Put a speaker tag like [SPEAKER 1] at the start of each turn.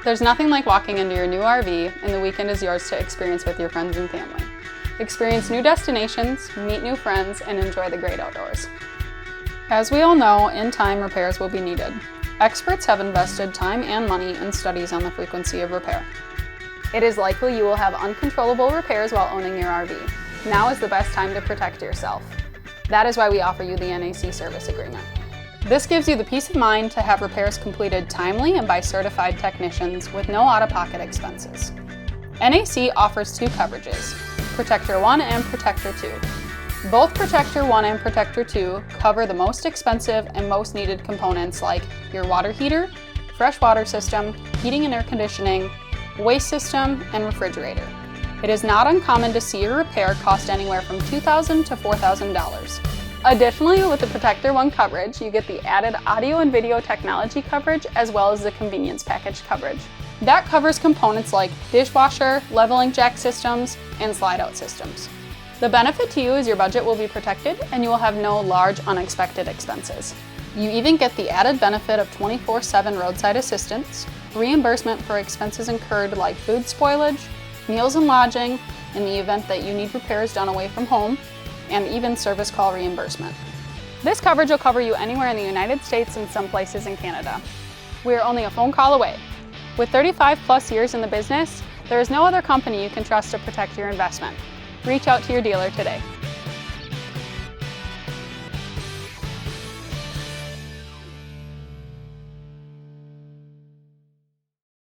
[SPEAKER 1] There's nothing like walking into your new RV, and the weekend is yours to experience with your friends and family. Experience new destinations, meet new friends, and enjoy the great outdoors. As we all know, in time, repairs will be needed. Experts have invested time and money in studies on the frequency of repair. It is likely you will have uncontrollable repairs while owning your RV. Now is the best time to protect yourself. That is why we offer you the NAC Service Agreement. This gives you the peace of mind to have repairs completed timely and by certified technicians with no out-of-pocket expenses. NAC offers two coverages, Protector 1 and Protector 2. Both Protector 1 and Protector 2 cover the most expensive and most needed components like your water heater, fresh water system, heating and air conditioning, waste system, and refrigerator. It is not uncommon to see your repair cost anywhere from $2,000 to $4,000. Additionally, with the Protector 1 coverage, you get the added audio and video technology coverage as well as the convenience package coverage. That covers components like dishwasher, leveling jack systems, and slide-out systems. The benefit to you is your budget will be protected and you will have no large unexpected expenses. You even get the added benefit of 24/7 roadside assistance, reimbursement for expenses incurred like food spoilage, meals and lodging in the event that you need repairs done away from home, and even service call reimbursement. This coverage will cover you anywhere in the United States and some places in Canada. We are only a phone call away. With 35 plus years in the business, there is no other company you can trust to protect your investment. Reach out to your dealer today.